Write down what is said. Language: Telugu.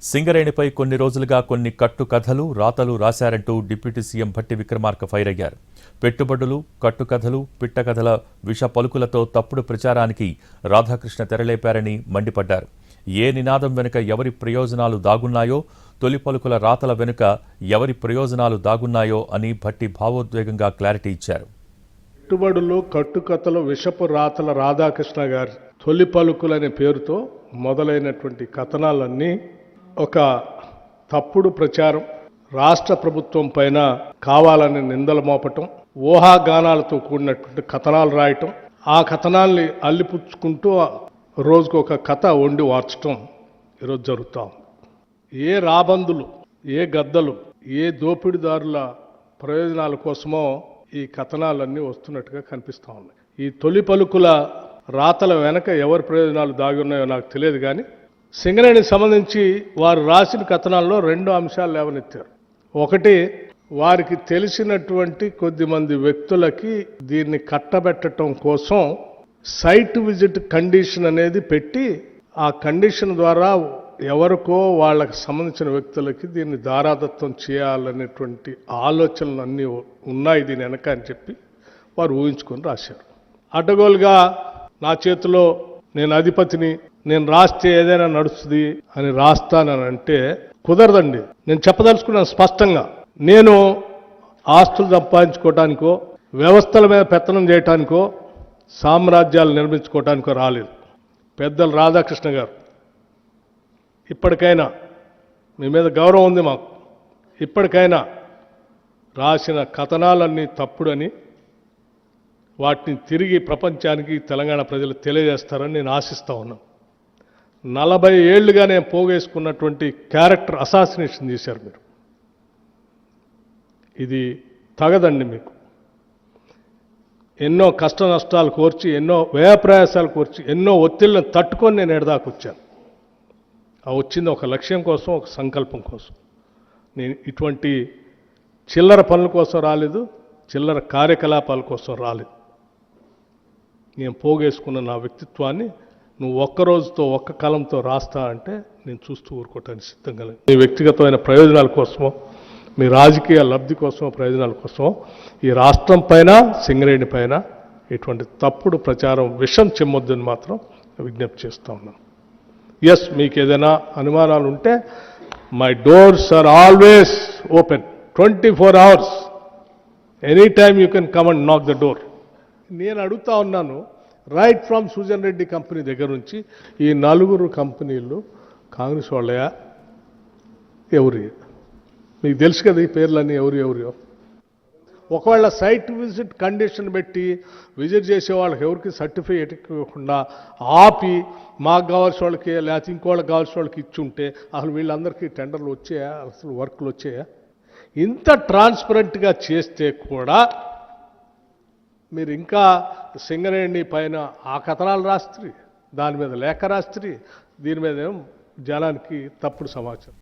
సింగరేణిపై కొన్ని రోజులుగా కొన్ని కట్టు కథలు రాతలు రాశారంటూ deputy CM Bhatti Vikramarka fire అయ్యారు. పెట్టుబడులు, కట్టుకథలు, పిట్టకథల విష పలుకులతో తప్పుడు ప్రచారానికి రాధాకృష్ణ తెరలేపారని మండిపడ్డారు. ఏ నినాదం వెనుక ఎవరి ప్రయోజనాలు దాగున్నాయో, తొలి పలుకుల రాతల వెనుక ఎవరి ప్రయోజనాలు దాగున్నాయో అని భట్టి భావోద్వేగంగా క్లారిటీ ఇచ్చారు. పెట్టుబడులు, కట్టుకథలు, విషపు రాతల రాధాకృష్ణ గారి తొలి పలుకులనే పేరుతో మొదలైనటువంటి కథనాలన్నీ ఒక తప్పుడు ప్రచారం, రాష్ట్ర ప్రభుత్వం పైన కావాలని నిందలు మోపటం, ఊహాగానాలతో కూడినటువంటి కథనాలు రాయటం, ఆ కథనాల్ని అల్లిపుచ్చుకుంటూ రోజుకు ఒక కథ వండి వార్చటం ఈరోజు జరుగుతూ ఉంది. ఏ రాబందులు, ఏ గద్దలు, ఏ దోపిడీదారుల ప్రయోజనాల కోసమో ఈ కథనాలన్నీ వస్తున్నట్టుగా కనిపిస్తూ ఉన్నాయి. ఈ తొలి పలుకుల రాతల వెనక ఎవరి ప్రయోజనాలు దాగి ఉన్నాయో నాకు తెలియదు, కానీ సింగరేణికి సంబంధించి వారు రాసిన కథనాల్లో 2 అంశాలు లేవనెత్తారు. ఒకటి, వారికి తెలిసినటువంటి కొద్దిమంది వ్యక్తులకి దీన్ని కట్టబెట్టడం కోసం సైట్ విజిట్ కండిషన్ అనేది పెట్టి, ఆ కండిషన్ ద్వారా ఎవరికో వాళ్ళకి సంబంధించిన వ్యక్తులకి దీన్ని దారాదత్తం చేయాలనేటువంటి ఆలోచనలు అన్నీ ఉన్నాయి దీని వెనక అని చెప్పి వారు ఊహించుకొని రాశారు. అడ్డగోలుగా నా చేతిలో నేను అధిపతిని, నేను రాస్తే ఏదైనా నడుస్తుంది అని రాస్తానని అంటే కుదరదండి. నేను చెప్పదలుచుకున్నాను స్పష్టంగా. నేను ఆస్తులు సంపాదించుకోవటానికో, వ్యవస్థల మీద పెత్తనం చేయటానికో, సామ్రాజ్యాలు నిర్మించుకోవటానికో రాలేదు. పెద్దలు రాధాకృష్ణ గారు, ఇప్పటికైనా మీ మీద గౌరవం ఉంది మాకు, ఇప్పటికైనా రాసిన కథనాలన్నీ తప్పుడని వాటిని తిరిగి ప్రపంచానికి, తెలంగాణ ప్రజలు తెలియజేస్తారని నేను ఆశిస్తూ ఉన్నాను. 40 ఏళ్లుగా నేను పోగేసుకున్నటువంటి క్యారెక్టర్ అసాసినేషన్ చేశారు మీరు. ఇది తగదండి మీకు. ఎన్నో కష్ట నష్టాలు కోర్చి, ఎన్నో వ్యయప్రయాసాలు కోర్చి, ఎన్నో ఒత్తిళ్లను తట్టుకొని నేను ఎడదాకా వచ్చాను. ఆ వచ్చింది ఒక లక్ష్యం కోసం, ఒక సంకల్పం కోసం. నేను ఇటువంటి చిల్లర పనుల కోసం రాలేదు, చిల్లర కార్యకలాపాల కోసం రాలేదు. నేను పోగేసుకున్న నా వ్యక్తిత్వాన్ని నువ్వు ఒక్క రోజుతో, ఒక్క కాలంతో రాస్తా అంటే నేను చూస్తూ ఊరుకోవటానికి సిద్ధంగా లేదు. మీ వ్యక్తిగతమైన ప్రయోజనాల కోసమో, మీ రాజకీయ లబ్ధి కోసమో, ప్రయోజనాల కోసమో ఈ రాష్ట్రం పైన, సింగరేణి పైన ఇటువంటి తప్పుడు ప్రచారం, విషం చెమ్మొద్దని మాత్రం విజ్ఞప్తి చేస్తూ ఉన్నాను. ఎస్, మీకు ఏదైనా అనుమానాలు ఉంటే my doors are always open 24 hours. Any time you can come and knock the door. నేను అడుగుతా ఉన్నాను, right from Sujan Reddy company దగ్గర నుంచి ఈ 4 కంపెనీలు కాంగ్రెస్ వాళ్ళయా, ఎవరి? మీకు తెలుసు కదా ఈ పేర్లన్నీ ఎవరియో. ఒకవేళ సైట్ విజిట్ కండిషన్ పెట్టి విజిట్ చేసే వాళ్ళకి ఎవరికి సర్టిఫికేట్ ఇవ్వకుండా ఆపి మాకు కావాల్సిన వాళ్ళకి, లేకపోతే ఇంకోళ్ళకి కావాల్సిన వాళ్ళకి ఇచ్చి ఉంటే అసలు వీళ్ళందరికీ టెండర్లు వచ్చాయా, అసలు వర్క్లు వచ్చాయా? ఇంత ట్రాన్స్పరెంట్గా చేస్తే కూడా మీరు ఇంకా సింగరేణి పైన ఆ కథనాలు రాస్త్రీ, దాని మీద లేఖ రాస్త్రీ, దీని మీద జనానికి తప్పుడు సమాచారం.